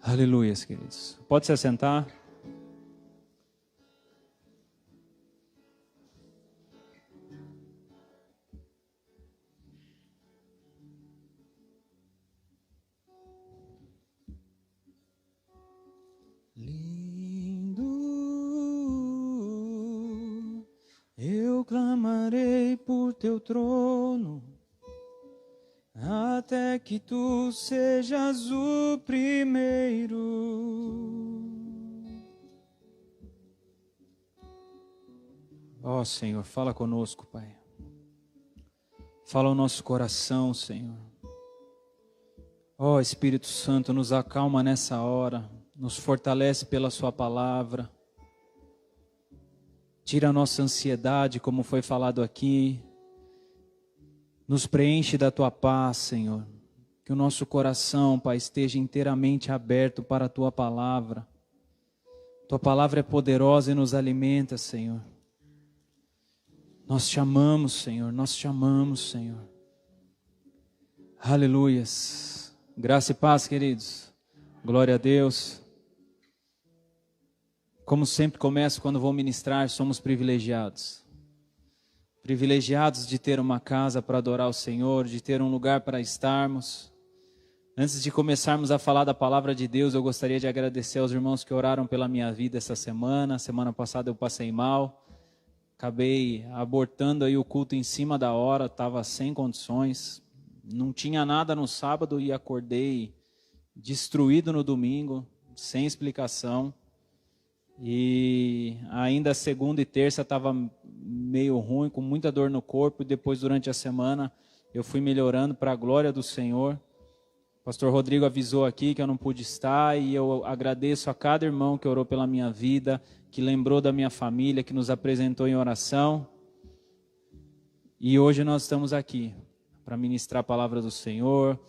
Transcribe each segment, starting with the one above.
Aleluia, queridos. Pode se assentar. Lindo, eu clamarei por teu trono, até que tu sejas o primeiro. Ó Senhor, fala conosco, Pai. Fala o nosso coração, Senhor. Ó Espírito Santo, nos acalma nessa hora, nos fortalece pela sua palavra. Tira a nossa ansiedade, como foi falado aqui. Nos preenche da tua paz, Senhor. Que o nosso coração, Pai, esteja inteiramente aberto para a tua palavra. Tua palavra é poderosa e nos alimenta, Senhor. Nós te amamos, Senhor. Nós te amamos, Senhor. Aleluias. Graça e paz, queridos. Glória a Deus. Como sempre começo quando vou ministrar, somos privilegiados. Privilegiados de ter uma casa para adorar o Senhor, de ter um lugar para estarmos. Antes de começarmos a falar da palavra de Deus, eu gostaria de agradecer aos irmãos que oraram pela minha vida essa semana. Semana passada eu passei mal, acabei abortando aí o culto em cima da hora, estava sem condições. Não tinha nada no sábado e acordei destruído no domingo, sem explicação. E ainda segunda e terça estava meio ruim, com muita dor no corpo. E depois, durante a semana, eu fui melhorando para a glória do Senhor. O pastor Rodrigo avisou aqui que eu não pude estar. E eu agradeço a cada irmão que orou pela minha vida, que lembrou da minha família, que nos apresentou em oração. E hoje nós estamos aqui para ministrar a palavra do Senhor,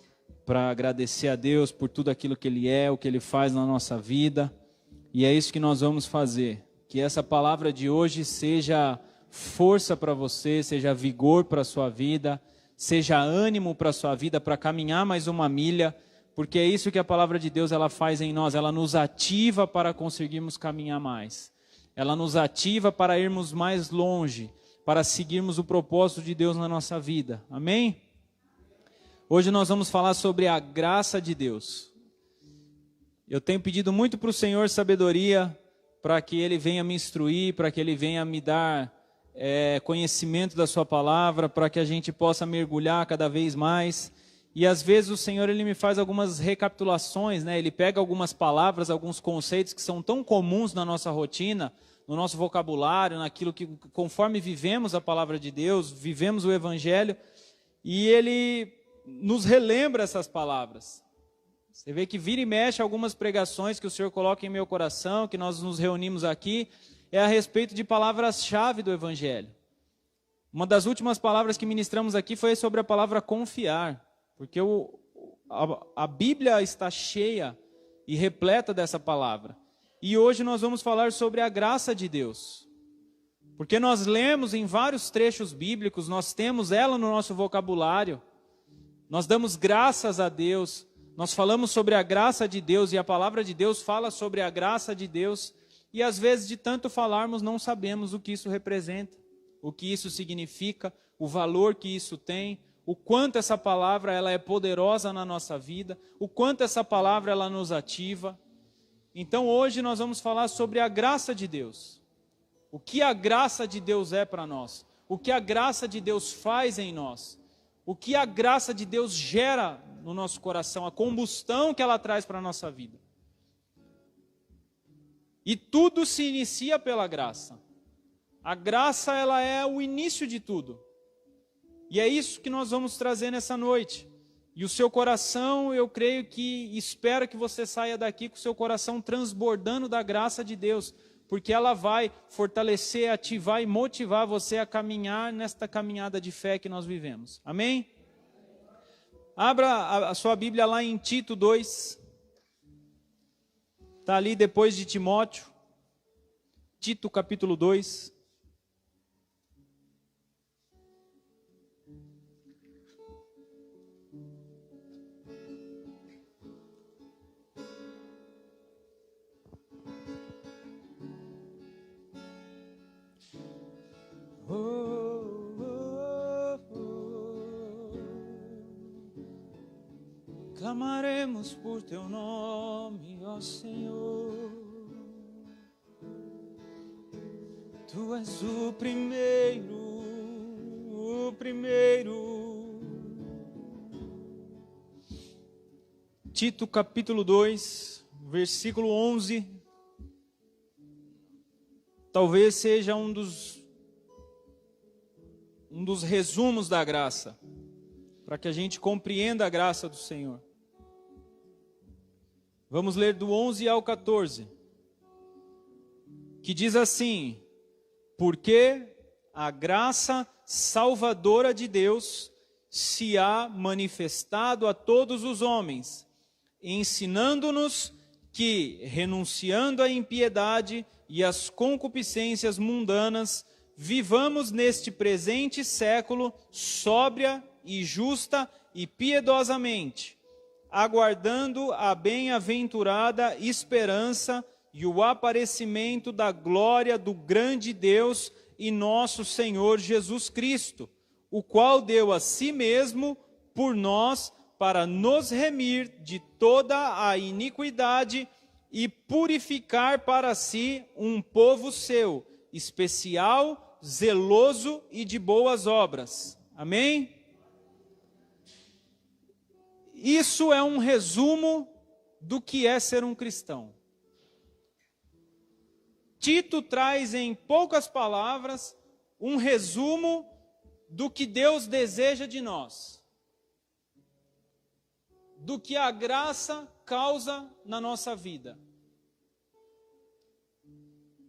para agradecer a Deus por tudo aquilo que Ele é, o que Ele faz na nossa vida. E é isso que nós vamos fazer. Que essa palavra de hoje seja força para você, seja vigor para a sua vida, seja ânimo para a sua vida, para caminhar mais uma milha, porque é isso que a palavra de Deus ela faz em nós, ela nos ativa para conseguirmos caminhar mais. Ela nos ativa para irmos mais longe, para seguirmos o propósito de Deus na nossa vida. Amém? Hoje nós vamos falar sobre a graça de Deus. Eu tenho pedido muito para o Senhor sabedoria, para que Ele venha me instruir, para que Ele venha me dar conhecimento da sua palavra, para que a gente possa mergulhar cada vez mais. E às vezes o Senhor Ele me faz algumas recapitulações, né? Ele pega algumas palavras, alguns conceitos que são tão comuns na nossa rotina, no nosso vocabulário, naquilo que conforme vivemos a palavra de Deus, vivemos o Evangelho, e Ele nos relembra essas palavras. Você vê que vira e mexe algumas pregações que o Senhor coloca em meu coração, que nós nos reunimos aqui, é a respeito de palavras-chave do Evangelho. Uma das últimas palavras que ministramos aqui foi sobre a palavra confiar, porque a Bíblia está cheia e repleta dessa palavra. E hoje nós vamos falar sobre a graça de Deus. Porque nós lemos em vários trechos bíblicos, nós temos ela no nosso vocabulário, nós damos graças a Deus. Nós falamos sobre a graça de Deus e a palavra de Deus fala sobre a graça de Deus. E às vezes de tanto falarmos não sabemos o que isso representa, o que isso significa, o valor que isso tem, o quanto essa palavra ela é poderosa na nossa vida, o quanto essa palavra ela nos ativa. Então hoje nós vamos falar sobre a graça de Deus. O que a graça de Deus é para nós, o que a graça de Deus faz em nós, o que a graça de Deus gera no nosso coração, a combustão que ela traz para a nossa vida. E tudo se inicia pela graça. A graça, ela é o início de tudo. E é isso que nós vamos trazer nessa noite. E o seu coração, eu creio que, espero que você saia daqui com o seu coração transbordando da graça de Deus, porque ela vai fortalecer, ativar e motivar você a caminhar nesta caminhada de fé que nós vivemos. Amém? Abra a sua Bíblia lá em Tito 2. Está ali depois de Timóteo. Tito capítulo 2. Clamaremos por teu nome, ó Senhor. Tu és o primeiro, o primeiro. Tito capítulo 2, versículo 11. Talvez seja um dos resumos da graça, para que a gente compreenda a graça do Senhor. Vamos ler do 11 ao 14, que diz assim: porque a graça salvadora de Deus se há manifestado a todos os homens, ensinando-nos que, renunciando à impiedade e às concupiscências mundanas, vivamos neste presente século sóbria e justa e piedosamente, aguardando a bem-aventurada esperança e o aparecimento da glória do grande Deus e nosso Senhor Jesus Cristo, o qual deu a si mesmo por nós para nos remir de toda a iniquidade e purificar para si um povo seu, especial, zeloso e de boas obras. Amém? Isso é um resumo do que é ser um cristão. Tito traz em poucas palavras um resumo do que Deus deseja de nós, do que a graça causa na nossa vida.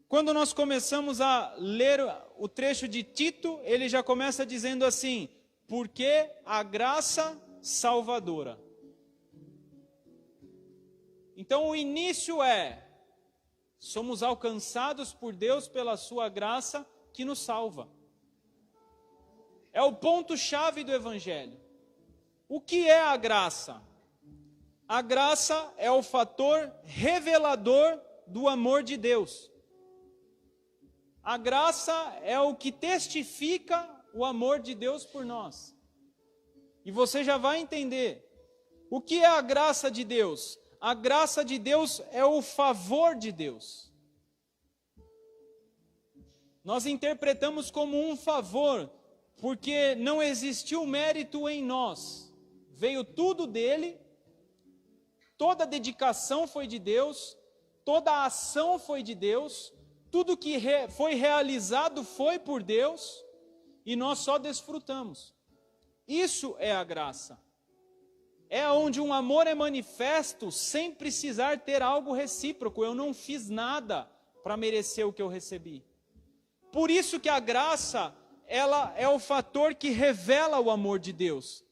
Quando nós começamos a ler o trecho de Tito, ele já começa dizendo assim: porque a graça salvadora. Então o início é: somos alcançados por Deus pela sua graça que nos salva. É o ponto-chave do Evangelho. O que é a graça? A graça é o fator revelador do amor de Deus. A graça é o que testifica o amor de Deus por nós. E você já vai entender. O que é a graça de Deus? A graça de Deus é o favor de Deus. Nós interpretamos como um favor, porque não existiu mérito em nós. Veio tudo dele, toda a dedicação foi de Deus, toda a ação foi de Deus, tudo que foi realizado foi por Deus, e nós só desfrutamos. Isso é a graça. É onde um amor é manifesto sem precisar ter algo recíproco. Eu não fiz nada para merecer o que eu recebi. Por isso que a graça, ela é o fator que revela o amor de Deus.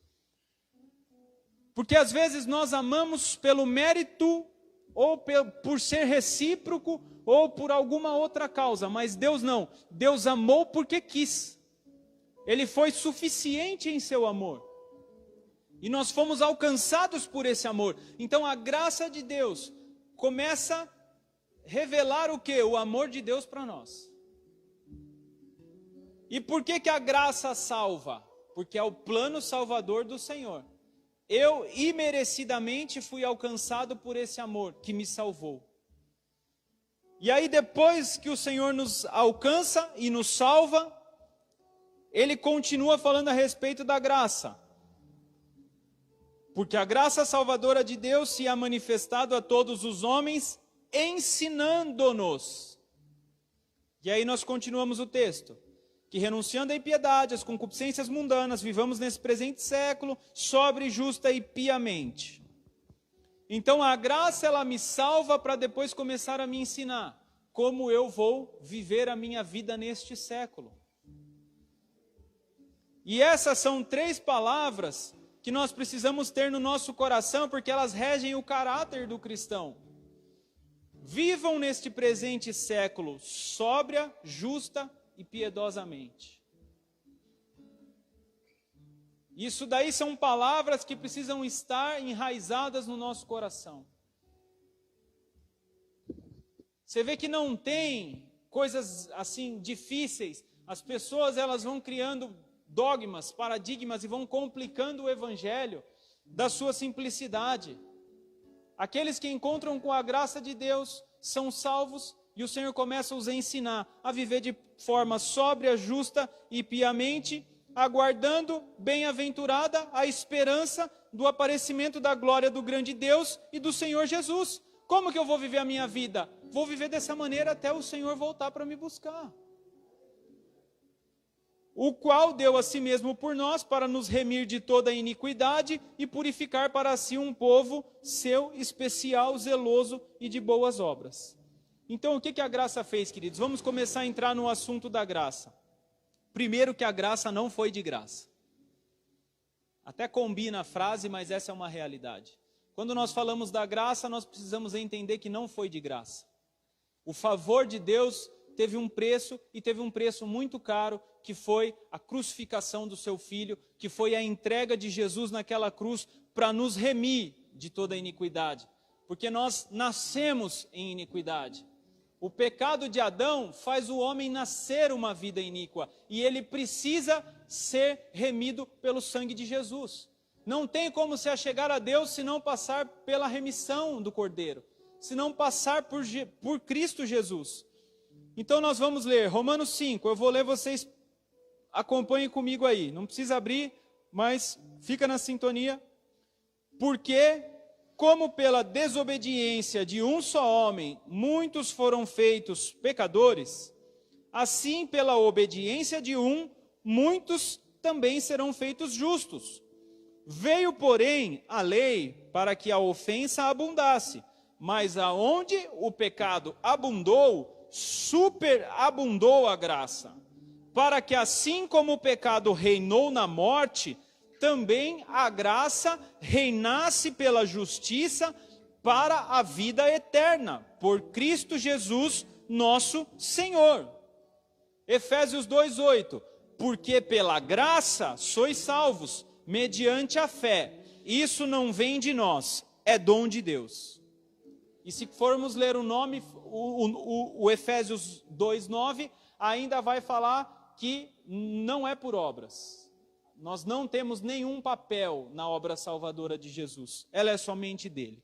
Porque às vezes nós amamos pelo mérito, ou por ser recíproco, ou por alguma outra causa. Mas Deus não. Deus amou porque quis. Ele foi suficiente em seu amor. E nós fomos alcançados por esse amor. Então a graça de Deus começa a revelar o quê? O amor de Deus para nós. E por que a graça salva? Porque é o plano salvador do Senhor. Eu imerecidamente fui alcançado por esse amor que me salvou. E aí depois que o Senhor nos alcança e nos salva, Ele continua falando a respeito da graça. Porque a graça salvadora de Deus se há manifestado a todos os homens, ensinando-nos. E aí nós continuamos o texto. Que renunciando à impiedade, às concupiscências mundanas, vivamos nesse presente século, sobre, justa e piamente. Então a graça, ela me salva para depois começar a me ensinar como eu vou viver a minha vida neste século. E essas são 3 palavras que nós precisamos ter no nosso coração, porque elas regem o caráter do cristão. Vivam neste presente século sóbria, justa e piedosamente. Isso daí são palavras que precisam estar enraizadas no nosso coração. Você vê que não tem coisas assim difíceis. As pessoas, elas vão criando dogmas, paradigmas e vão complicando o evangelho. da sua simplicidade. Aqueles que encontram com a graça de Deus são salvos, e o Senhor começa a os ensinar a viver de forma sóbria, justa e piamente, aguardando bem-aventurada a esperança do aparecimento da glória do grande Deus e do Senhor Jesus. Como que eu vou viver a minha vida? Vou viver dessa maneira até o Senhor voltar para me buscar. O qual deu a si mesmo por nós, para nos remir de toda a iniquidade e purificar para si um povo seu especial, zeloso e de boas obras. Então, o que a graça fez, queridos? Vamos começar a entrar no assunto da graça. Primeiro, que a graça não foi de graça. Até combina a frase, mas essa é uma realidade. Quando nós falamos da graça, nós precisamos entender que não foi de graça. O favor de Deus teve um preço, e teve um preço muito caro, que foi a crucificação do seu Filho, que foi a entrega de Jesus naquela cruz para nos remir de toda a iniquidade. Porque nós nascemos em iniquidade. O pecado de Adão faz o homem nascer uma vida iníqua, e ele precisa ser remido pelo sangue de Jesus. Não tem como se achegar a Deus se não passar pela remissão do Cordeiro, se não passar por Cristo Jesus. Então nós vamos ler Romanos 5, eu vou ler, vocês acompanhem comigo aí, não precisa abrir, mas fica na sintonia. Porque, como pela desobediência de um só homem, muitos foram feitos pecadores, assim pela obediência de um, muitos também serão feitos justos. Veio, porém, a lei para que a ofensa abundasse, mas aonde o pecado abundou, superabundou a graça, para que assim como o pecado reinou na morte, também a graça reinasse pela justiça para a vida eterna, por Cristo Jesus, nosso Senhor. Efésios 2:8, porque pela graça sois salvos, mediante a fé. Isso não vem de nós, é dom de Deus. E se formos ler o Efésios 2:9, ainda vai falar que não é por obras. Nós não temos nenhum papel na obra salvadora de Jesus. Ela é somente dele.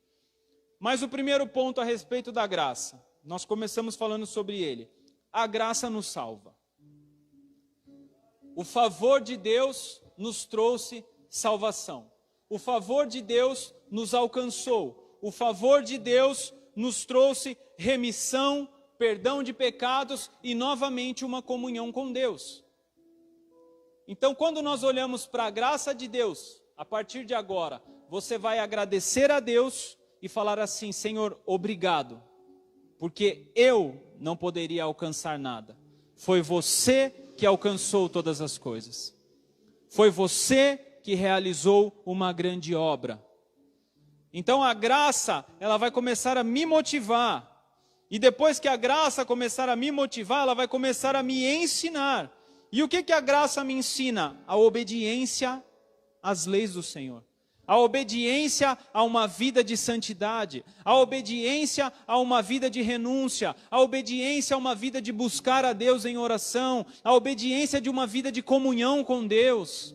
Mas o primeiro ponto a respeito da graça, nós começamos falando sobre ele. A graça nos salva. O favor de Deus nos trouxe salvação. O favor de Deus nos alcançou. O favor de Deus nos trouxe remissão, perdão de pecados e novamente uma comunhão com Deus. Então, quando nós olhamos para a graça de Deus, a partir de agora, você vai agradecer a Deus e falar assim: Senhor, obrigado, porque eu não poderia alcançar nada. Foi você que alcançou todas as coisas. Foi você que realizou uma grande obra. Então a graça, ela vai começar a me motivar. E depois que a graça começar a me motivar, ela vai começar a me ensinar. E o que a graça me ensina? A obediência às leis do Senhor. A obediência a uma vida de santidade. A obediência a uma vida de renúncia. A obediência a uma vida de buscar a Deus em oração. A obediência de uma vida de comunhão com Deus.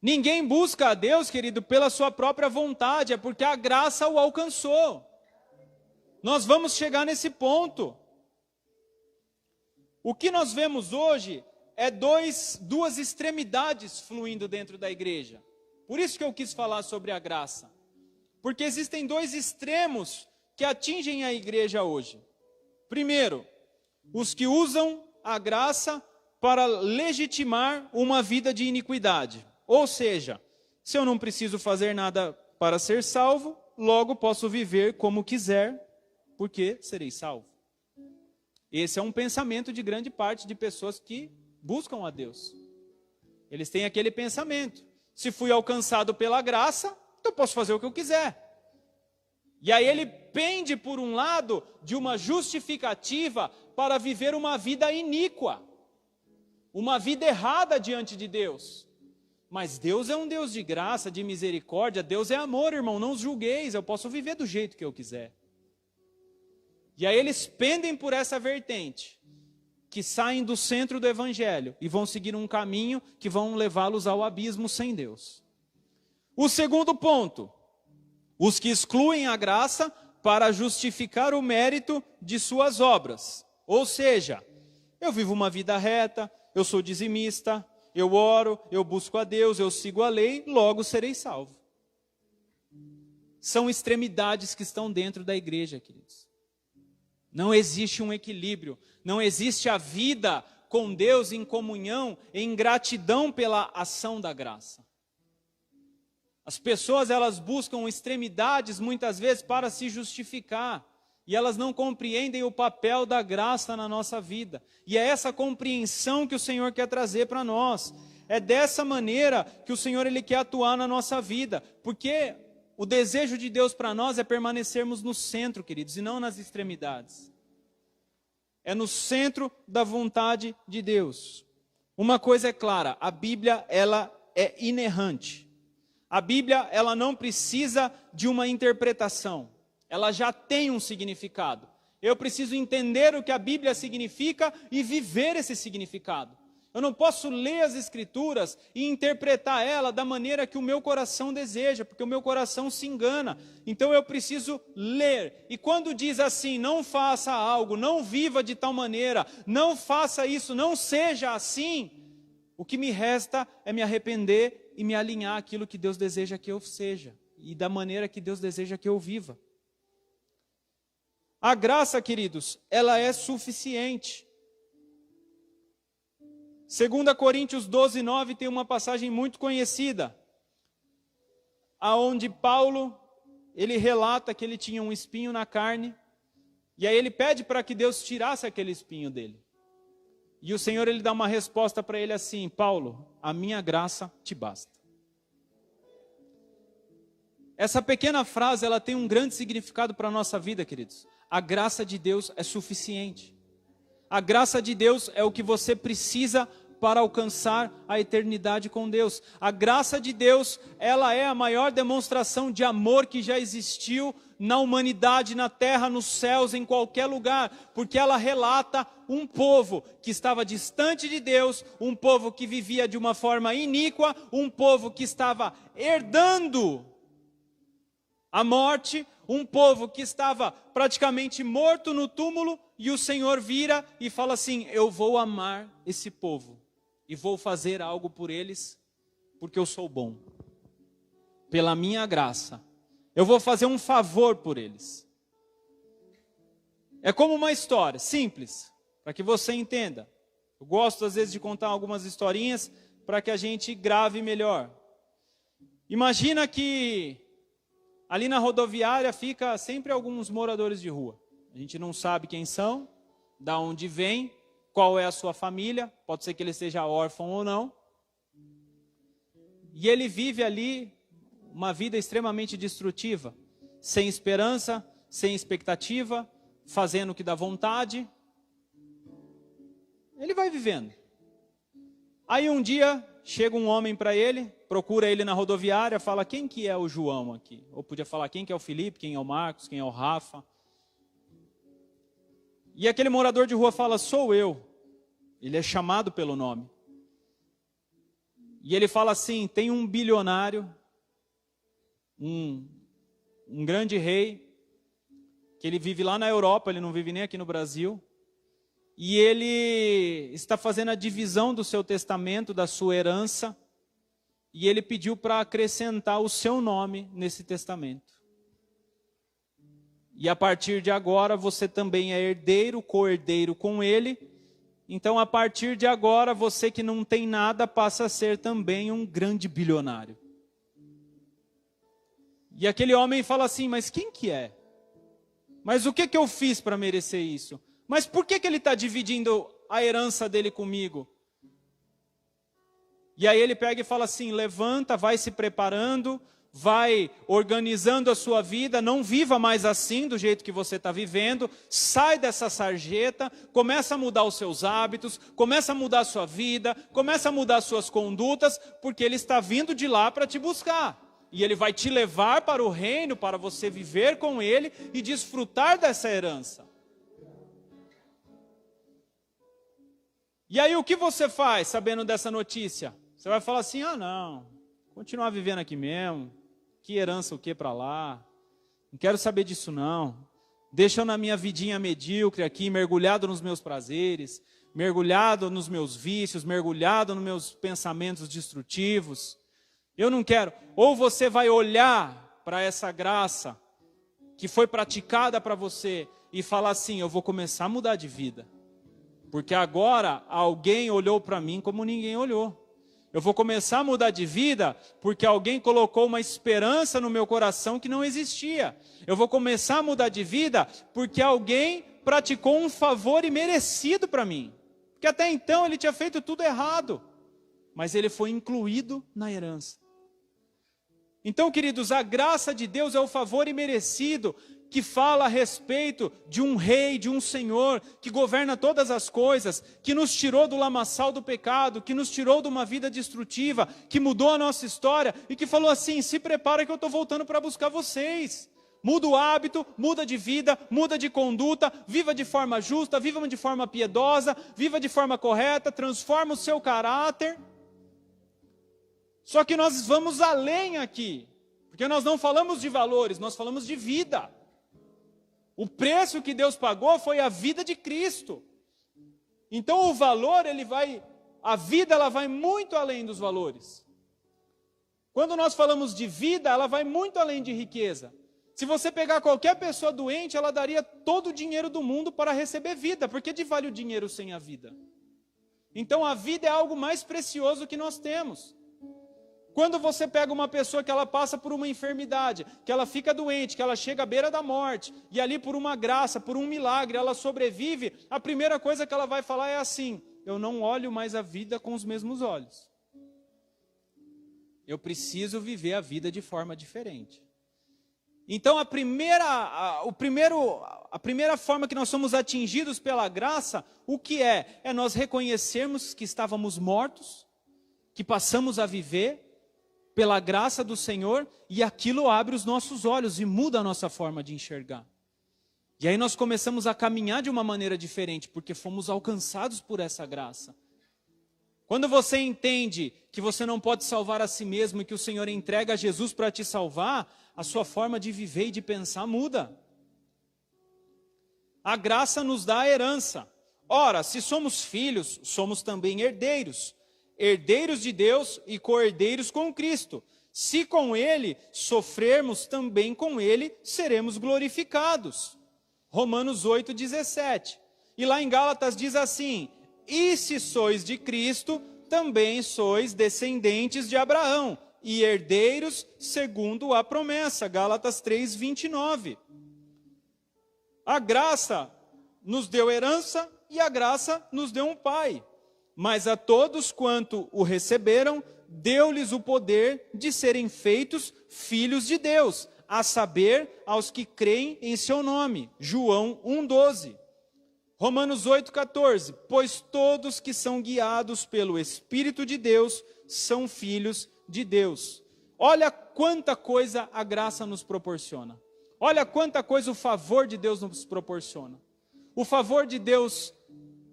Ninguém busca a Deus, querido, pela sua própria vontade, é porque a graça o alcançou. Nós vamos chegar nesse ponto. O que nós vemos hoje é duas extremidades fluindo dentro da igreja. Por isso que eu quis falar sobre a graça. Porque existem dois extremos que atingem a igreja hoje. Primeiro, os que usam a graça para legitimar uma vida de iniquidade. Ou seja, se eu não preciso fazer nada para ser salvo, logo posso viver como quiser, porque serei salvo. Esse é um pensamento de grande parte de pessoas que buscam a Deus. Eles têm aquele pensamento: se fui alcançado pela graça, então posso fazer o que eu quiser. E aí ele pende, por um lado, de uma justificativa para viver uma vida iníqua, uma vida errada diante de Deus. Mas Deus é um Deus de graça, de misericórdia. Deus é amor, irmão, não os julgueis. Eu posso viver do jeito que eu quiser. E aí eles pendem por essa vertente, que saem do centro do evangelho e vão seguir um caminho que vão levá-los ao abismo sem Deus. O segundo ponto, os que excluem a graça para justificar o mérito de suas obras. Ou seja, eu vivo uma vida reta, eu sou dizimista, eu oro, eu busco a Deus, eu sigo a lei, logo serei salvo. São extremidades que estão dentro da igreja, queridos. Não existe um equilíbrio, não existe a vida com Deus em comunhão, em gratidão pela ação da graça. As pessoas, elas buscam extremidades muitas vezes para se justificar, e elas não compreendem o papel da graça na nossa vida. E é essa compreensão que o Senhor quer trazer para nós. É dessa maneira que o Senhor ele quer atuar na nossa vida, porque o desejo de Deus para nós é permanecermos no centro, queridos, e não nas extremidades. É no centro da vontade de Deus. Uma coisa é clara, a Bíblia ela é inerrante. A Bíblia ela não precisa de uma interpretação. Ela já tem um significado. Eu preciso entender o que a Bíblia significa e viver esse significado. Eu não posso ler as Escrituras e interpretar ela da maneira que o meu coração deseja, porque o meu coração se engana. Então eu preciso ler. E quando diz assim, não faça algo, não viva de tal maneira, não faça isso, não seja assim, o que me resta é me arrepender e me alinhar àquilo que Deus deseja que eu seja, e da maneira que Deus deseja que eu viva. A graça, queridos, ela é suficiente. 2 Coríntios 12, 9 tem uma passagem muito conhecida, aonde Paulo, ele relata que ele tinha um espinho na carne, e aí ele pede para que Deus tirasse aquele espinho dele. E o Senhor ele dá uma resposta para ele assim, Paulo, a minha graça te basta. Essa pequena frase ela tem um grande significado para a nossa vida, queridos. A graça de Deus é suficiente. A graça de Deus é o que você precisa para alcançar a eternidade com Deus. A graça de Deus, ela é a maior demonstração de amor que já existiu na humanidade, na terra, nos céus, em qualquer lugar, porque ela relata um povo que estava distante de Deus, um povo que vivia de uma forma iníqua, um povo que estava herdando a morte, um povo que estava praticamente morto no túmulo, e o Senhor vira e fala assim, eu vou amar esse povo, e vou fazer algo por eles, porque eu sou bom. Pela minha graça, eu vou fazer um favor por eles. É como uma história, simples, para que você entenda. Eu gosto às vezes de contar algumas historinhas, para que a gente grave melhor. Imagina que ali na rodoviária fica sempre alguns moradores de rua. A gente não sabe quem são, da onde vem, qual é a sua família, pode ser que ele seja órfão ou não. E ele vive ali uma vida extremamente destrutiva, sem esperança, sem expectativa, fazendo o que dá vontade. Ele vai vivendo. Aí um dia chega um homem para ele, procura ele na rodoviária, fala, quem que é o João aqui? Ou podia falar, quem que é o Felipe, quem é o Marcos, quem é o Rafa? E aquele morador de rua fala, sou eu. Ele é chamado pelo nome. E ele fala assim, tem um bilionário, um grande rei, que ele vive lá na Europa, ele não vive nem aqui no Brasil, e ele está fazendo a divisão do seu testamento, da sua herança, e ele pediu para acrescentar o seu nome nesse testamento. E a partir de agora você também é herdeiro, co-herdeiro com ele. Então a partir de agora você que não tem nada passa a ser também um grande bilionário. E aquele homem fala assim, mas quem que é? Mas o que que eu fiz para merecer isso? Mas por que que ele está dividindo a herança dele comigo? E aí ele pega e fala assim, levanta, vai se preparando, vai organizando a sua vida, não viva mais assim do jeito que você está vivendo, sai dessa sarjeta, começa a mudar os seus hábitos, começa a mudar a sua vida, começa a mudar as suas condutas, porque ele está vindo de lá para te buscar. E ele vai te levar para o reino, para você viver com ele e desfrutar dessa herança. E aí o que você faz sabendo dessa notícia? Você vai falar assim, não, continuar vivendo aqui mesmo, que herança o que para lá, não quero saber disso não, deixa eu na minha vidinha medíocre aqui, mergulhado nos meus prazeres, mergulhado nos meus vícios, mergulhado nos meus pensamentos destrutivos, eu não quero. Ou você vai olhar para essa graça que foi praticada para você e falar assim, eu vou começar a mudar de vida. Porque agora alguém olhou para mim como ninguém olhou. Eu vou começar a mudar de vida porque alguém colocou uma esperança no meu coração que não existia. Eu vou começar a mudar de vida porque alguém praticou um favor imerecido para mim. Porque até então ele tinha feito tudo errado. Mas ele foi incluído na herança. Então, queridos, a graça de Deus é o favor imerecido que fala a respeito de um rei, de um senhor, que governa todas as coisas, que nos tirou do lamaçal do pecado, que nos tirou de uma vida destrutiva, que mudou a nossa história e que falou assim, se prepara que eu estou voltando para buscar vocês. Muda o hábito, muda de vida, muda de conduta, viva de forma justa, viva de forma piedosa, viva de forma correta, transforma o seu caráter. Só que nós vamos além aqui, porque nós não falamos de valores, nós falamos de vida. O preço que Deus pagou foi a vida de Cristo. Então o valor, a vida ela vai muito além dos valores. Quando nós falamos de vida, ela vai muito além de riqueza. Se você pegar qualquer pessoa doente, ela daria todo o dinheiro do mundo para receber vida, porque de vale o dinheiro sem a vida? Então a vida é algo mais precioso que nós temos. Quando você pega uma pessoa que ela passa por uma enfermidade, que ela fica doente, que ela chega à beira da morte, e ali por uma graça, por um milagre, ela sobrevive, a primeira coisa que ela vai falar é assim, eu não olho mais a vida com os mesmos olhos. Eu preciso viver a vida de forma diferente. Então a primeira forma que nós somos atingidos pela graça, o que é? É nós reconhecermos que estávamos mortos, que passamos a viver, pela graça do Senhor, e aquilo abre os nossos olhos e muda a nossa forma de enxergar. E aí nós começamos a caminhar de uma maneira diferente, porque fomos alcançados por essa graça. Quando você entende que você não pode salvar a si mesmo e que o Senhor entrega a Jesus para te salvar, a sua forma de viver e de pensar muda. A graça nos dá a herança. Ora, se somos filhos, somos também herdeiros. Herdeiros de Deus e co-herdeiros com Cristo. Se com Ele sofrermos, também com Ele seremos glorificados. Romanos 8,17. E lá em Gálatas diz assim, e se sois de Cristo, também sois descendentes de Abraão, e herdeiros segundo a promessa. Gálatas 3,29. A graça nos deu herança e a graça nos deu um pai. Mas a todos quanto o receberam, deu-lhes o poder de serem feitos filhos de Deus, a saber, aos que creem em seu nome. João 1,12. Romanos 8,14. Pois todos que são guiados pelo Espírito de Deus são filhos de Deus. Olha quanta coisa a graça nos proporciona. Olha quanta coisa o favor de Deus nos proporciona. O favor de Deus,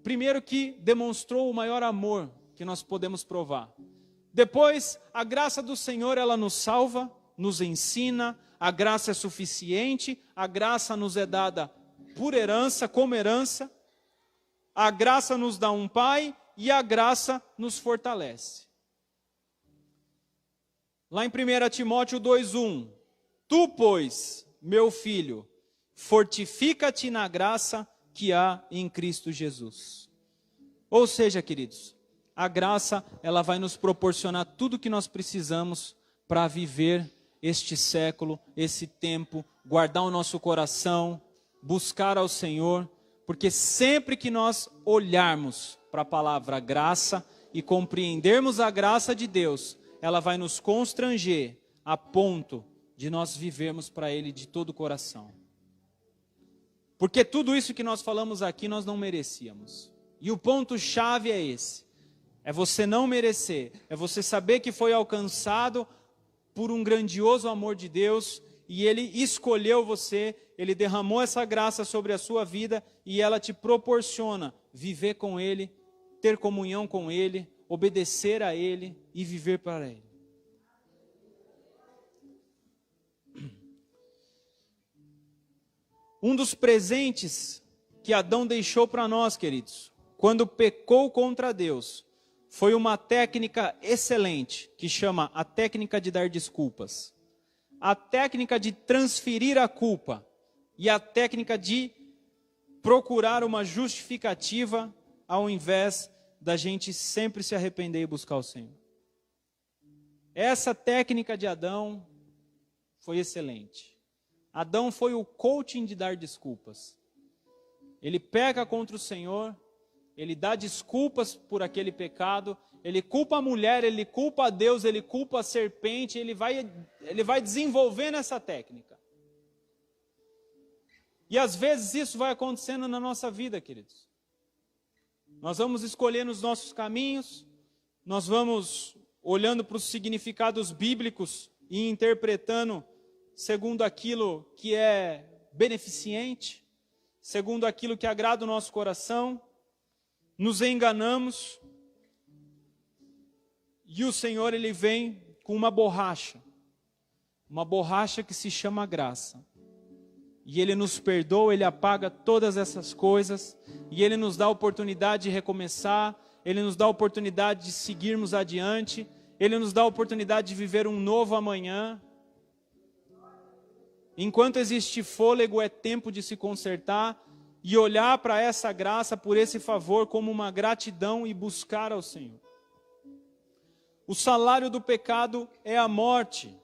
primeiro que demonstrou o maior amor que nós podemos provar. Depois, a graça do Senhor, ela nos salva, nos ensina, a graça é suficiente, a graça nos é dada por herança, como herança, a graça nos dá um pai e a graça nos fortalece. Lá em 1 Timóteo 2,1, tu, pois, meu filho, fortifica-te na graça que há em Cristo Jesus. Ou seja, queridos, a graça, ela vai nos proporcionar tudo o que nós precisamos para viver este século, esse tempo, guardar o nosso coração, buscar ao Senhor, porque sempre que nós olharmos para a palavra graça e compreendermos a graça de Deus, ela vai nos constranger a ponto de nós vivermos para Ele de todo o coração. Porque tudo isso que nós falamos aqui, nós não merecíamos. E o ponto-chave é esse. É você não merecer. É você saber que foi alcançado por um grandioso amor de Deus. E Ele escolheu você. Ele derramou essa graça sobre a sua vida. E ela te proporciona viver com Ele ter comunhão com Ele, obedecer a Ele e viver para Ele. Um dos presentes que Adão deixou para nós, queridos, quando pecou contra Deus, foi uma técnica excelente, que chama a técnica de dar desculpas. A técnica de transferir a culpa e a técnica de procurar uma justificativa ao invés da gente sempre se arrepender e buscar o Senhor. Essa técnica de Adão foi excelente. Adão foi o coaching de dar desculpas. Ele peca contra o Senhor, ele dá desculpas por aquele pecado, ele culpa a mulher, ele culpa a Deus, ele culpa a serpente, ele vai desenvolvendo essa técnica. E às vezes isso vai acontecendo na nossa vida, queridos. Nós vamos escolhendo os nossos caminhos, nós vamos olhando para os significados bíblicos e interpretando segundo aquilo que é beneficente, segundo aquilo que agrada o nosso coração, nos enganamos, e o Senhor, Ele vem com uma borracha que se chama graça, e Ele nos perdoa, Ele apaga todas essas coisas, e Ele nos dá a oportunidade de recomeçar, Ele nos dá a oportunidade de seguirmos adiante, Ele nos dá a oportunidade de viver um novo amanhã. Enquanto existe fôlego, é tempo de se consertar e olhar para essa graça, por esse favor, como uma gratidão e buscar ao Senhor. O salário do pecado é a morte,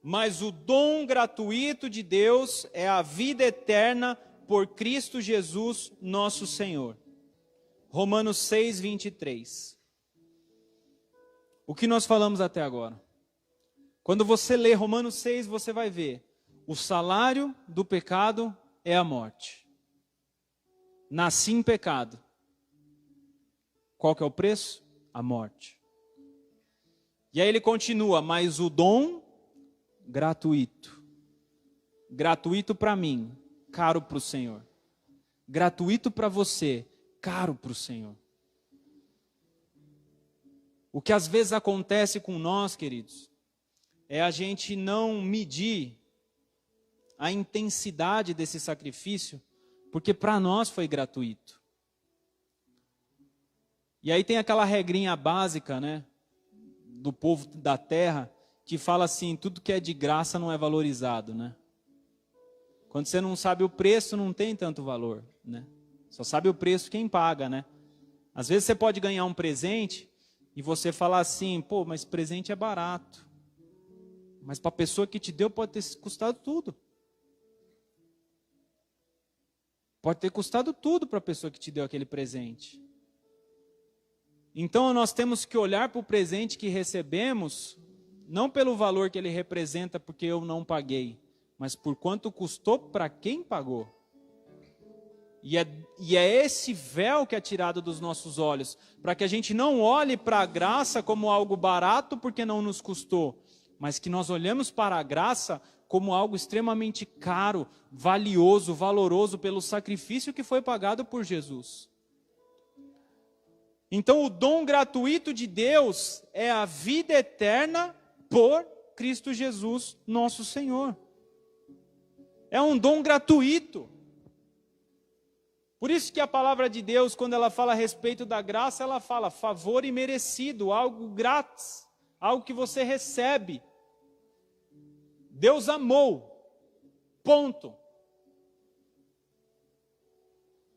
mas o dom gratuito de Deus é a vida eterna por Cristo Jesus, nosso Senhor. Romanos 6, 23. O que nós falamos até agora? Quando você lê Romanos 6, você vai ver, o salário do pecado é a morte. Nasci em pecado. Qual que é o preço? A morte. E aí ele continua, mas o dom gratuito. Gratuito para mim, caro para o Senhor. Gratuito para você, caro para o Senhor. O que às vezes acontece com nós, queridos, é a gente não medir a intensidade desse sacrifício, porque para nós foi gratuito. E aí tem aquela regrinha básica, né, do povo da terra, que fala assim, tudo que é de graça não é valorizado, né? Quando você não sabe o preço, não tem tanto valor, né? Só sabe o preço quem paga, né? Às vezes você pode ganhar um presente e você falar assim, pô, mas presente é barato. Mas para a pessoa que te deu pode ter custado tudo. Pode ter custado tudo para a pessoa que te deu aquele presente. Então nós temos que olhar para o presente que recebemos, não pelo valor que ele representa porque eu não paguei, mas por quanto custou para quem pagou. E é esse véu que é tirado dos nossos olhos, para que a gente não olhe para a graça como algo barato porque não nos custou, mas que nós olhemos para a graça como algo extremamente caro, valioso, valoroso pelo sacrifício que foi pagado por Jesus. Então o dom gratuito de Deus é a vida eterna por Cristo Jesus, nosso Senhor. É um dom gratuito. Por isso que a palavra de Deus, quando ela fala a respeito da graça, ela fala favor imerecido, algo grátis, algo que você recebe. Deus amou, ponto.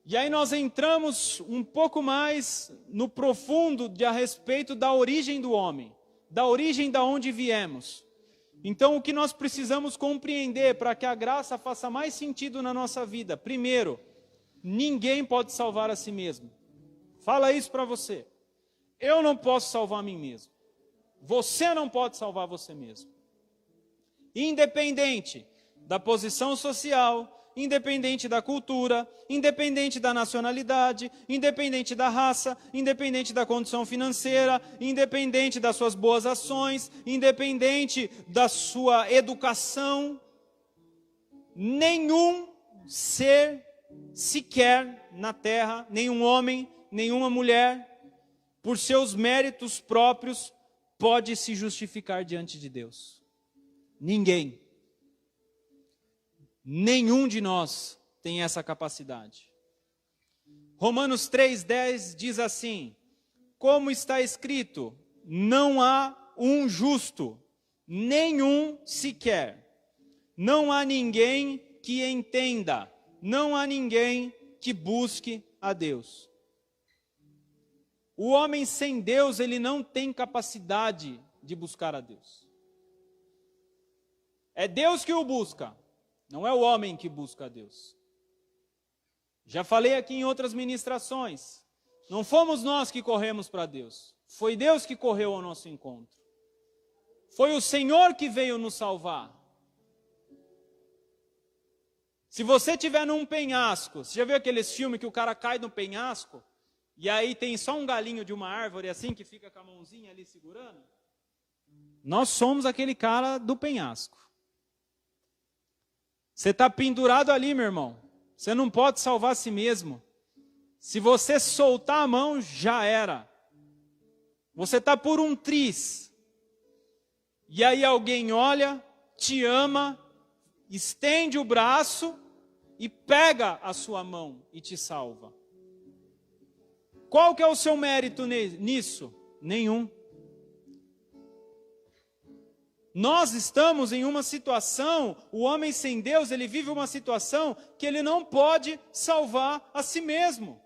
E aí nós entramos um pouco mais no profundo a respeito da origem do homem, da origem da onde viemos. Então o que nós precisamos compreender para que a graça faça mais sentido na nossa vida? Primeiro, ninguém pode salvar a si mesmo. Fala isso para você. Eu não posso salvar a mim mesmo. Você não pode salvar você mesmo. Independente da posição social, independente da cultura, independente da nacionalidade, independente da raça, independente da condição financeira, independente das suas boas ações, independente da sua educação, nenhum ser sequer na terra, nenhum homem, nenhuma mulher, por seus méritos próprios, pode se justificar diante de Deus. Ninguém. Nenhum de nós tem essa capacidade. Romanos 3,10 diz assim: como está escrito, não há um justo, nenhum sequer. Não há ninguém que entenda, não há ninguém que busque a Deus. O homem sem Deus, ele não tem capacidade de buscar a Deus. É Deus que o busca, não é o homem que busca a Deus. Já falei aqui em outras ministrações, não fomos nós que corremos para Deus, foi Deus que correu ao nosso encontro. Foi o Senhor que veio nos salvar. Se você estiver num penhasco, você já viu aqueles filmes que o cara cai no penhasco, e aí tem só um galinho de uma árvore assim, que fica com a mãozinha ali segurando? Nós somos aquele cara do penhasco. Você está pendurado ali, meu irmão. Você não pode salvar a si mesmo. Se você soltar a mão, já era. Você está por um triz. E aí alguém olha, te ama, estende o braço e pega a sua mão e te salva. Qual que é o seu mérito nisso? Nenhum. Nós estamos em uma situação, o homem sem Deus, ele vive uma situação que ele não pode salvar a si mesmo.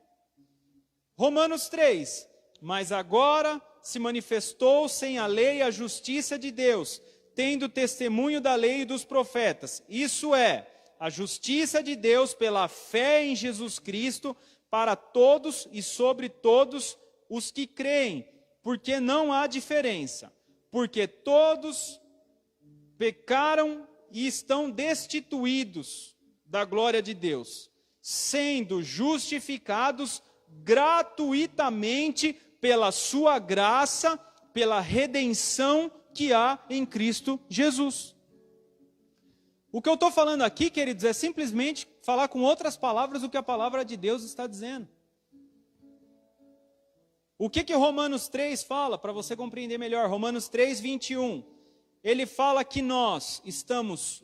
Romanos 3, mas agora se manifestou sem a lei a justiça de Deus, tendo testemunho da lei e dos profetas. Isso é, a justiça de Deus pela fé em Jesus Cristo, para todos e sobre todos os que creem, porque não há diferença, porque todos pecaram e estão destituídos da glória de Deus, sendo justificados gratuitamente pela sua graça, pela redenção que há em Cristo Jesus. O que eu estou falando aqui, queridos, é simplesmente falar com outras palavras o que a palavra de Deus está dizendo. O que Romanos 3 fala, para você compreender melhor? Romanos 3, 21. Ele fala que nós estamos,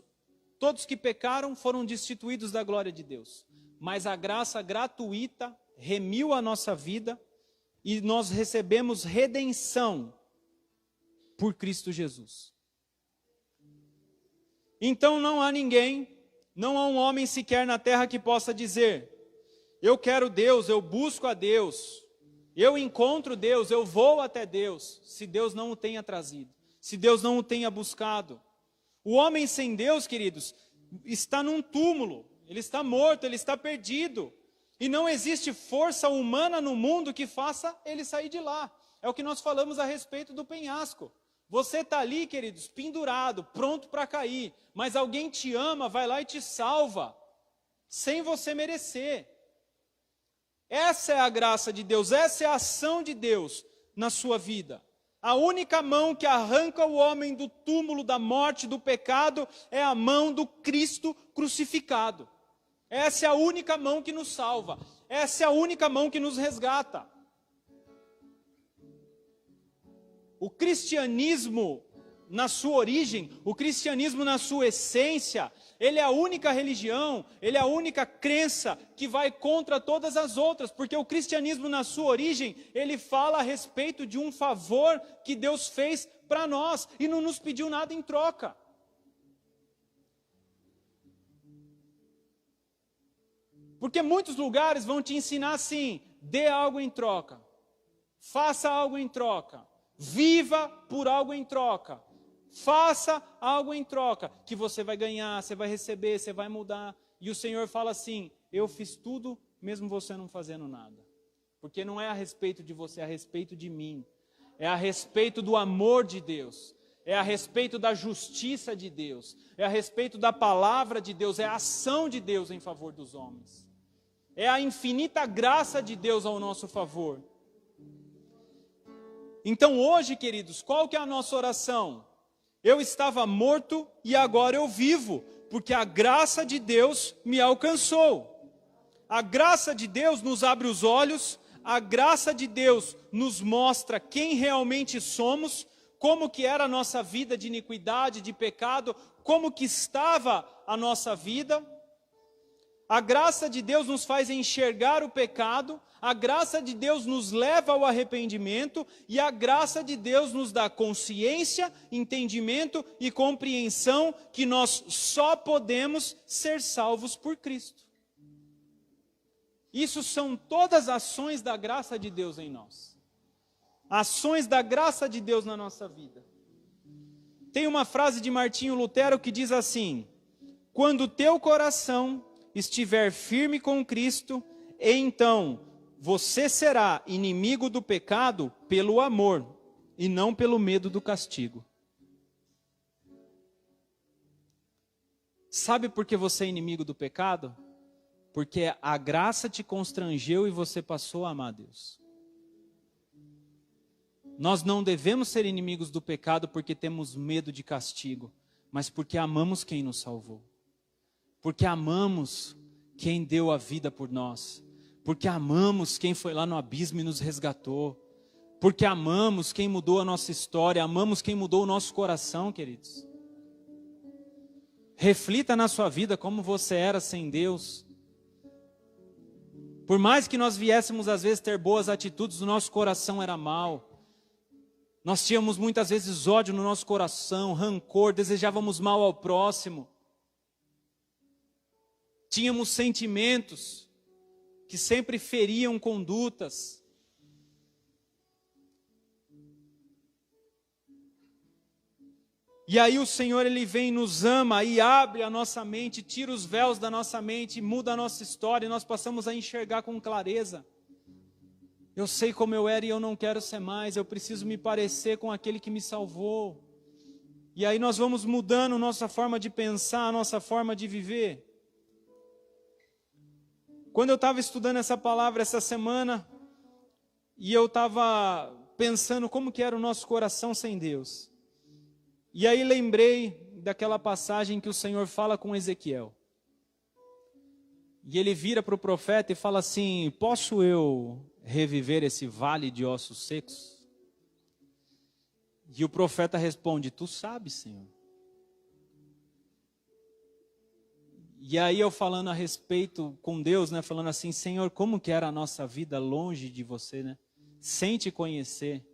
todos que pecaram foram destituídos da glória de Deus. Mas a graça gratuita remiu a nossa vida e nós recebemos redenção por Cristo Jesus. Então não há ninguém, não há um homem sequer na terra que possa dizer: eu quero Deus, eu busco a Deus, eu encontro Deus, eu vou até Deus, se Deus não o tenha trazido, se Deus não o tenha buscado. O homem sem Deus, queridos, está num túmulo, ele está morto, ele está perdido. E não existe força humana no mundo que faça ele sair de lá. É o que nós falamos a respeito do penhasco. Você está ali, queridos, pendurado, pronto para cair, mas alguém te ama, vai lá e te salva, sem você merecer. Essa é a graça de Deus, essa é a ação de Deus na sua vida. A única mão que arranca o homem do túmulo, da morte, do pecado, é a mão do Cristo crucificado. Essa é a única mão que nos salva, essa é a única mão que nos resgata. O cristianismo, na sua origem, o cristianismo na sua essência, ele é a única religião, ele é a única crença que vai contra todas as outras, porque o cristianismo na sua origem, ele fala a respeito de um favor que Deus fez para nós e não nos pediu nada em troca. Porque muitos lugares vão te ensinar assim: dê algo em troca, faça algo em troca, viva por algo em troca, faça algo em troca, que você vai ganhar, você vai receber, você vai mudar. E o Senhor fala assim: eu fiz tudo, mesmo você não fazendo nada. Porque não é a respeito de você, é a respeito de mim. É a respeito do amor de Deus. É a respeito da justiça de Deus. É a respeito da palavra de Deus. É a ação de Deus em favor dos homens. É a infinita graça de Deus ao nosso favor. Então hoje, queridos, qual que é a nossa oração? Eu estava morto e agora eu vivo, porque a graça de Deus me alcançou. A graça de Deus nos abre os olhos, a graça de Deus nos mostra quem realmente somos, como que era a nossa vida de iniquidade, de pecado, como que estava a nossa vida. A graça de Deus nos faz enxergar o pecado, a graça de Deus nos leva ao arrependimento e a graça de Deus nos dá consciência, entendimento e compreensão que nós só podemos ser salvos por Cristo. Isso são todas ações da graça de Deus em nós. Ações da graça de Deus na nossa vida. Tem uma frase de Martinho Lutero que diz assim: quando o teu coração estiver firme com Cristo, então você será inimigo do pecado pelo amor e não pelo medo do castigo. Sabe por que você é inimigo do pecado? Porque a graça te constrangeu e você passou a amar Deus. Nós não devemos ser inimigos do pecado porque temos medo de castigo, mas porque amamos quem nos salvou. Porque amamos quem deu a vida por nós. Porque amamos quem foi lá no abismo e nos resgatou. Porque amamos quem mudou a nossa história, amamos quem mudou o nosso coração, queridos. Reflita na sua vida como você era sem Deus. Por mais que nós viéssemos às vezes ter boas atitudes, o nosso coração era mau. Nós tínhamos muitas vezes ódio no nosso coração, rancor, desejávamos mal ao próximo. Tínhamos sentimentos que sempre feriam condutas. E aí o Senhor, Ele vem e nos ama e abre a nossa mente, tira os véus da nossa mente, muda a nossa história e nós passamos a enxergar com clareza. Eu sei como eu era e eu não quero ser mais, eu preciso me parecer com aquele que me salvou. E aí nós vamos mudando nossa forma de pensar, nossa forma de viver. Quando eu estava estudando essa palavra essa semana, e eu estava pensando como que era o nosso coração sem Deus. E aí lembrei daquela passagem que o Senhor fala com Ezequiel. E ele vira para o profeta e fala assim: posso eu reviver esse vale de ossos secos? E o profeta responde: tu sabes, Senhor. E aí eu falando a respeito com Deus, né, falando assim: Senhor, como que era a nossa vida longe de você, né? Sem te conhecer.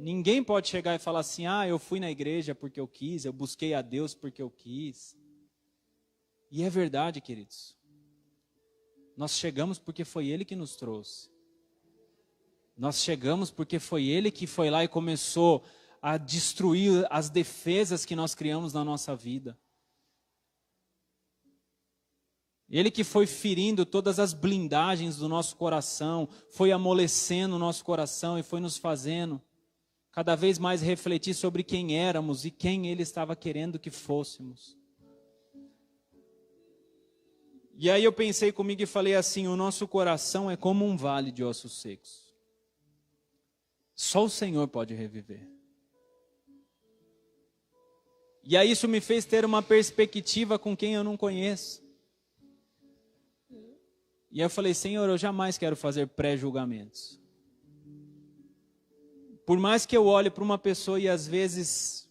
Ninguém pode chegar e falar assim: ah, eu fui na igreja porque eu quis, eu busquei a Deus porque eu quis. E é verdade, queridos. Nós chegamos porque foi Ele que nos trouxe. Nós chegamos porque foi Ele que foi lá e começou a destruir as defesas que nós criamos na nossa vida. Ele que foi ferindo todas as blindagens do nosso coração, foi amolecendo o nosso coração e foi nos fazendo cada vez mais refletir sobre quem éramos e quem Ele estava querendo que fôssemos. E aí eu pensei comigo e falei assim: o nosso coração é como um vale de ossos secos. Só o Senhor pode reviver. E aí isso me fez ter uma perspectiva com quem eu não conheço. E aí eu falei: Senhor, eu jamais quero fazer pré-julgamentos. Por mais que eu olhe para uma pessoa e às vezes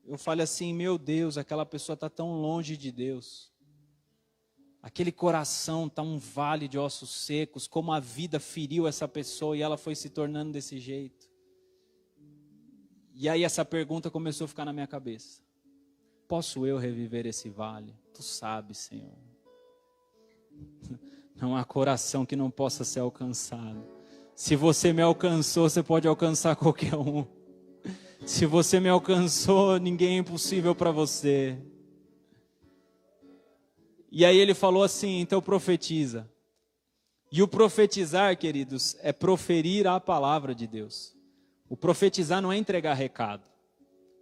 eu fale assim: meu Deus, aquela pessoa está tão longe de Deus. Aquele coração está um vale de ossos secos, como a vida feriu essa pessoa e ela foi se tornando desse jeito. E aí essa pergunta começou a ficar na minha cabeça: posso eu reviver esse vale? Tu sabes, Senhor. Não há coração que não possa ser alcançado. Se você me alcançou, você pode alcançar qualquer um. Se você me alcançou, ninguém é impossível para você. E aí ele falou assim: então profetiza. E o profetizar, queridos, é proferir a palavra de Deus. O profetizar não é entregar recado.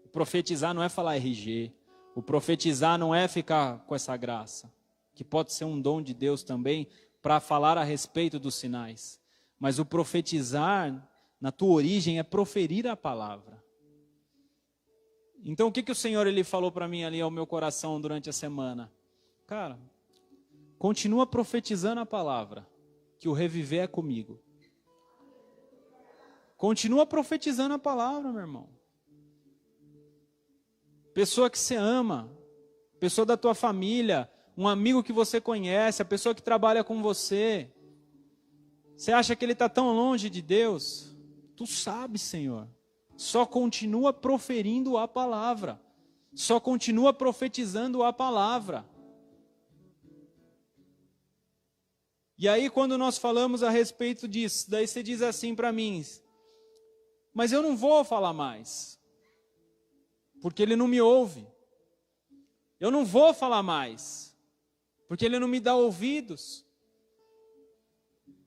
O profetizar não é falar RG. O profetizar não é ficar com essa graça, que pode ser um dom de Deus também, para falar a respeito dos sinais. Mas o profetizar, na tua origem, é proferir a palavra. Então o que o Senhor ele falou para mim ali ao meu coração durante a semana? Cara, continua profetizando a palavra. que o reviver é comigo. Continua profetizando a palavra, meu irmão. Pessoa que você ama, pessoa da tua família, um amigo que você conhece, a pessoa que trabalha com você. Você acha que ele está tão longe de Deus? Tu sabe, Senhor. Só continua proferindo a palavra. Só continua profetizando a palavra. E aí quando nós falamos a respeito disso, daí você diz assim para mim, mas eu não vou falar mais, porque ele não me ouve. Eu não vou falar mais, porque ele não me dá ouvidos.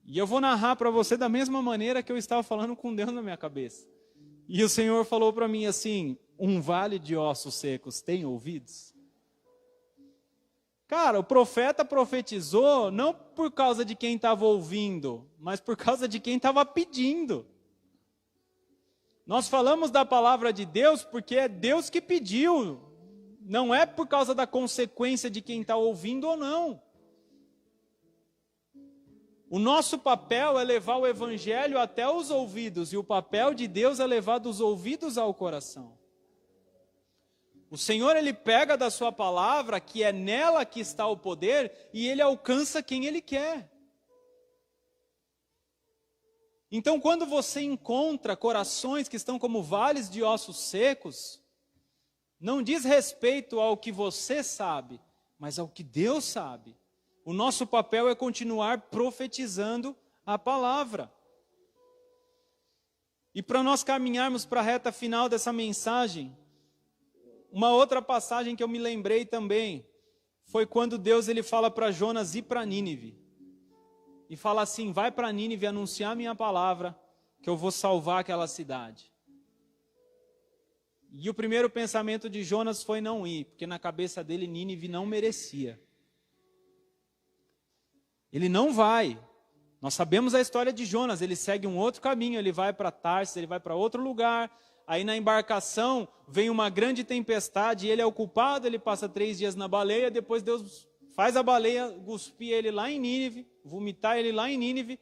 E eu vou narrar para você da mesma maneira que eu estava falando com Deus na minha cabeça. E o Senhor falou para mim assim, um vale de ossos secos tem ouvidos? Cara, o profeta profetizou não por causa de quem estava ouvindo, mas por causa de quem estava pedindo. Nós falamos da palavra de Deus porque é Deus que pediu, não é por causa da consequência de quem está ouvindo ou não. O nosso papel é levar o evangelho até os ouvidos, e o papel de Deus é levar dos ouvidos ao coração. O Senhor, Ele pega da sua palavra, que é nela que está o poder, e Ele alcança quem Ele quer. Então, quando você encontra corações que estão como vales de ossos secos, não diz respeito ao que você sabe, mas ao que Deus sabe. O nosso papel é continuar profetizando a palavra. E para nós caminharmos para a reta final dessa mensagem, uma outra passagem que eu me lembrei também, foi quando Deus ele fala para Jonas ir para Nínive. E fala assim, vai para Nínive anunciar a minha palavra, que eu vou salvar aquela cidade. E o primeiro pensamento de Jonas foi não ir, porque na cabeça dele Nínive não merecia. Ele não vai. Nós sabemos a história de Jonas, ele segue um outro caminho, ele vai para Tarsis, ele vai para outro lugar. Aí na embarcação vem uma grande tempestade, e ele é o culpado, ele passa 3 dias na baleia, depois Deus faz a baleia cuspir ele lá em Nínive, vomitar ele lá em Nínive.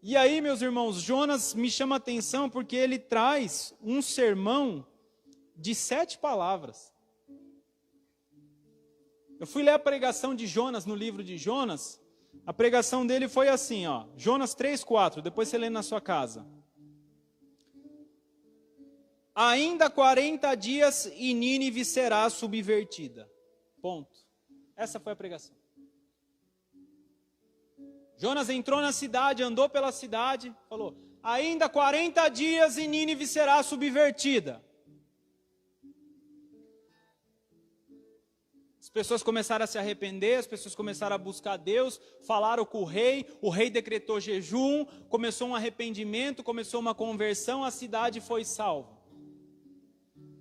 E aí, meus irmãos, Jonas me chama a atenção porque ele traz um sermão de 7 palavras. Eu fui ler a pregação de Jonas no livro de Jonas. A pregação dele foi assim, ó, Jonas 3:4, depois você lê na sua casa. Ainda 40 dias e Nínive será subvertida. Ponto. Essa foi a pregação. Jonas entrou na cidade, andou pela cidade, falou, ainda 40 dias e Nínive será subvertida. As pessoas começaram a se arrepender, as pessoas começaram a buscar Deus, falaram com o rei decretou jejum, começou um arrependimento, começou uma conversão, a cidade foi salva.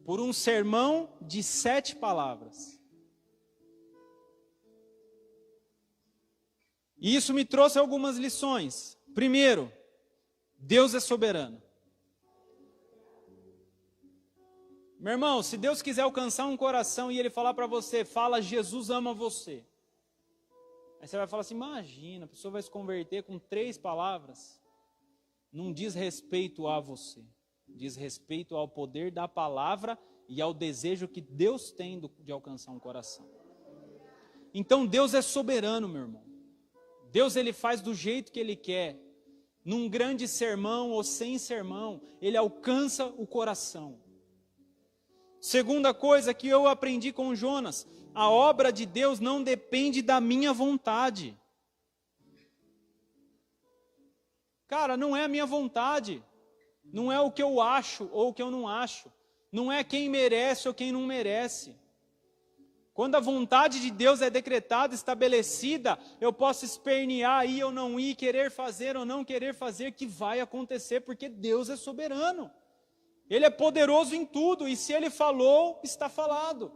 Por um sermão de 7 palavras. E isso me trouxe algumas lições. Primeiro, Deus é soberano. Meu irmão, se Deus quiser alcançar um coração e Ele falar para você, fala, Jesus ama você. Aí você vai falar assim, imagina, a pessoa vai se converter com 3 palavras. Não diz respeito a você. Diz respeito ao poder da palavra e ao desejo que Deus tem de alcançar um coração. Então Deus é soberano, meu irmão. Deus ele faz do jeito que Ele quer. Num grande sermão ou sem sermão, Ele alcança o coração. Segunda coisa que eu aprendi com Jonas, a obra de Deus não depende da minha vontade. Cara, não é a minha vontade. Não é o que eu acho ou o que eu não acho. Não é quem merece ou quem não merece. Quando a vontade de Deus é decretada, estabelecida, eu posso espernear, ir ou não ir, querer fazer ou não querer fazer, que vai acontecer, porque Deus é soberano. Ele é poderoso em tudo, e se Ele falou, está falado.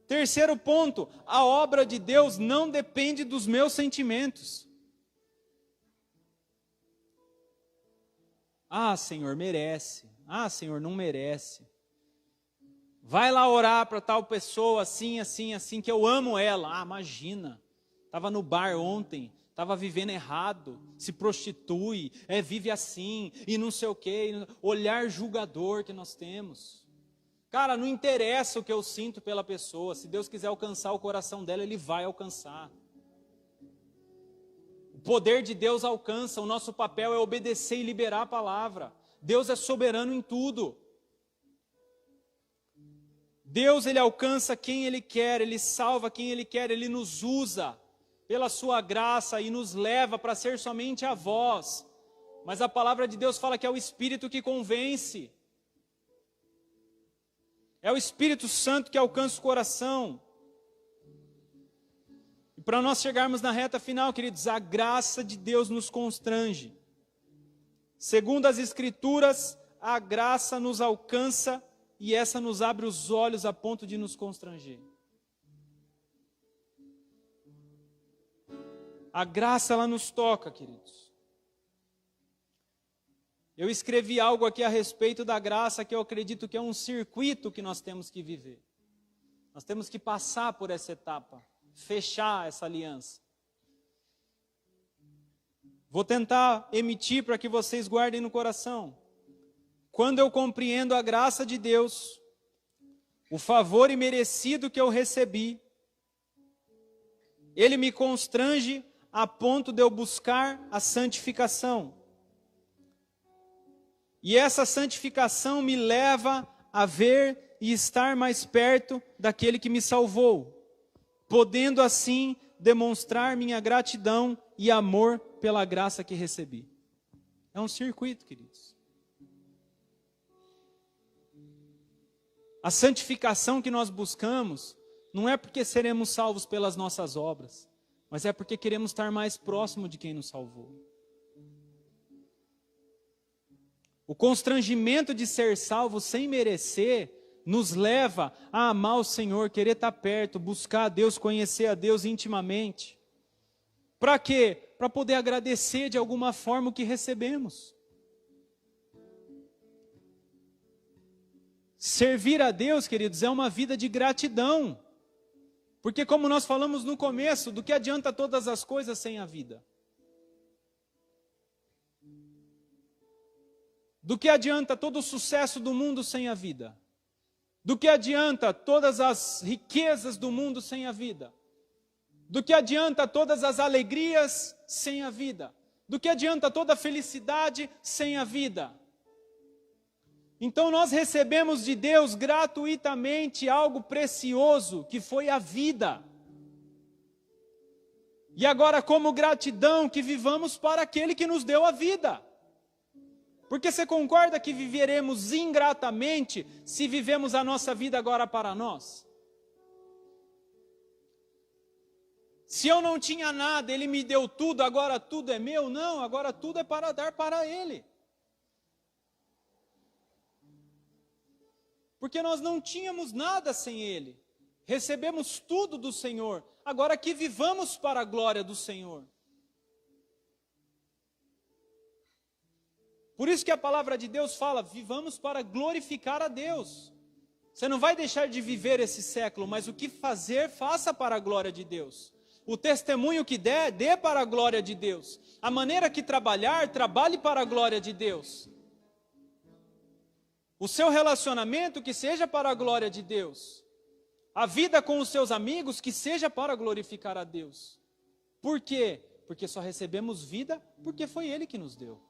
Terceiro ponto, a obra de Deus não depende dos meus sentimentos. Ah, Senhor, merece. Ah, Senhor, não merece. Vai lá orar para tal pessoa, assim, assim, assim, que eu amo ela. Ah, imagina. estava no bar ontem, estava vivendo errado, se prostitui, vive assim, e não sei o quê, olhar julgador que nós temos. Cara, não interessa o que eu sinto pela pessoa, se Deus quiser alcançar o coração dela, Ele vai alcançar. O poder de Deus alcança, o nosso papel é obedecer e liberar a palavra. Deus é soberano em tudo. Deus, Ele alcança quem Ele quer, Ele salva quem Ele quer, Ele nos usa pela sua graça e nos leva para ser somente a voz. Mas a palavra de Deus fala que é o Espírito que convence. É o Espírito Santo que alcança o coração. E para nós chegarmos na reta final, queridos, a graça de Deus nos constrange. Segundo as Escrituras, a graça nos alcança e essa nos abre os olhos a ponto de nos constranger. A graça, ela nos toca, queridos. Eu escrevi algo aqui a respeito da graça que eu acredito que é um circuito que nós temos que viver. Nós temos que passar por essa etapa, fechar essa aliança. Vou tentar emitir para que vocês guardem no coração. Quando eu compreendo a graça de Deus, o favor imerecido que eu recebi, Ele me constrange a ponto de eu buscar a santificação. E essa santificação me leva a ver e estar mais perto daquele que me salvou, podendo assim demonstrar minha gratidão e amor pela graça que recebi. É um circuito, queridos. A santificação que nós buscamos não é porque seremos salvos pelas nossas obras, mas é porque queremos estar mais próximo de quem nos salvou. O constrangimento de ser salvo sem merecer nos leva a amar o Senhor, querer estar perto, buscar a Deus, conhecer a Deus intimamente. Para quê? Para poder agradecer de alguma forma o que recebemos. Servir a Deus, queridos, é uma vida de gratidão. Porque como nós falamos no começo, do que adianta todas as coisas sem a vida? Do que adianta todo o sucesso do mundo sem a vida? Do que adianta todas as riquezas do mundo sem a vida? Do que adianta todas as alegrias sem a vida? Do que adianta toda a felicidade sem a vida? Então nós recebemos de Deus gratuitamente algo precioso, que foi a vida. E agora, como gratidão, que vivamos para aquele que nos deu a vida. Porque você concorda que viveremos ingratamente se vivemos a nossa vida agora para nós? Se eu não tinha nada, Ele me deu tudo, agora tudo é meu? Não, agora tudo é para dar para Ele. Porque nós não tínhamos nada sem Ele. Recebemos tudo do Senhor. Agora que vivamos para a glória do Senhor. Por isso que a palavra de Deus fala, vivamos para glorificar a Deus. Você não vai deixar de viver esse século, mas o que fazer, faça para a glória de Deus. O testemunho que der, dê para a glória de Deus. A maneira que trabalhar, trabalhe para a glória de Deus. O seu relacionamento, que seja para a glória de Deus. A vida com os seus amigos, que seja para glorificar a Deus. Por quê? Porque só recebemos vida porque foi Ele que nos deu.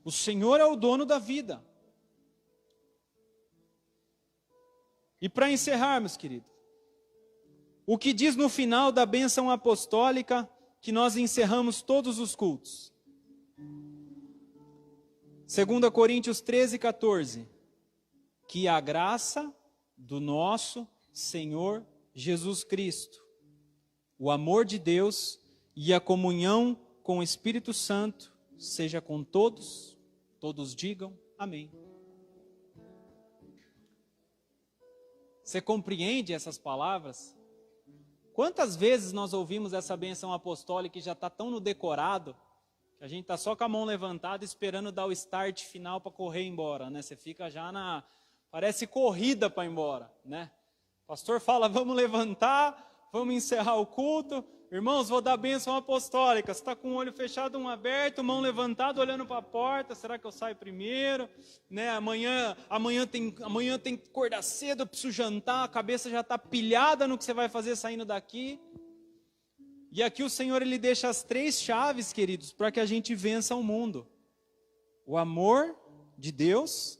O Senhor é o dono da vida. E para encerrarmos, querido, o que diz no final da bênção apostólica que nós encerramos todos os cultos? 2 Coríntios 13, 14. Que a graça do nosso Senhor Jesus Cristo, o amor de Deus e a comunhão com o Espírito Santo seja com todos. Todos digam amém. Você compreende essas palavras? Quantas vezes nós ouvimos essa bênção apostólica e já está tão no decorado, que a gente está só com a mão levantada esperando dar o start final para correr embora, né? Você fica já parece corrida para ir embora, né? O pastor fala, vamos levantar, vamos encerrar o culto, Irmãos, vou dar bênção apostólica. Você está com o olho fechado, um aberto, mão levantada, olhando para a porta. Será que eu saio primeiro? Né? Amanhã tem que acordar cedo, eu preciso jantar. A cabeça já está pilhada no que você vai fazer saindo daqui. E aqui o Senhor, Ele deixa as 3 chaves, queridos, para que a gente vença o mundo. O amor de Deus,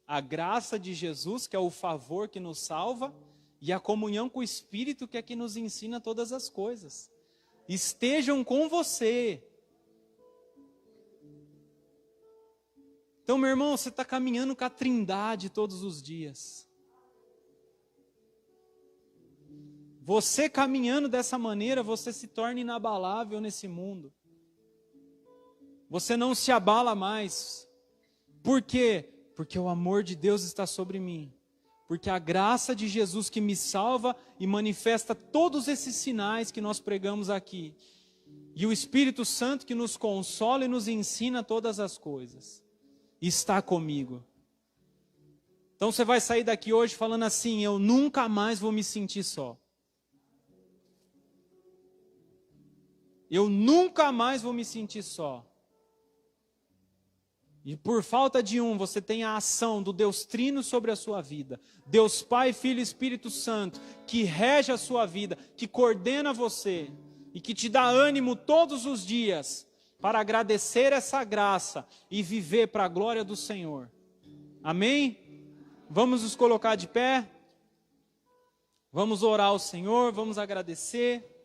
a graça de Jesus, que é o favor que nos salva, e a comunhão com o Espírito, que é que nos ensina todas as coisas. Estejam com você. Então, meu irmão, você está caminhando com a Trindade todos os dias. Você caminhando dessa maneira, você se torna inabalável nesse mundo. Você não se abala mais. Por quê? Porque o amor de Deus está sobre mim. Porque a graça de Jesus que me salva e manifesta todos esses sinais que nós pregamos aqui. E o Espírito Santo que nos consola e nos ensina todas as coisas. Está comigo. Então você vai sair daqui hoje falando assim: eu nunca mais vou me sentir só. Eu nunca mais vou me sentir só. E por falta de você tem a ação do Deus Trino sobre a sua vida. Deus Pai, Filho e Espírito Santo, que rege a sua vida, que coordena você e que te dá ânimo todos os dias para agradecer essa graça e viver para a glória do Senhor. Amém? Vamos nos colocar de pé. Vamos orar ao Senhor, vamos agradecer.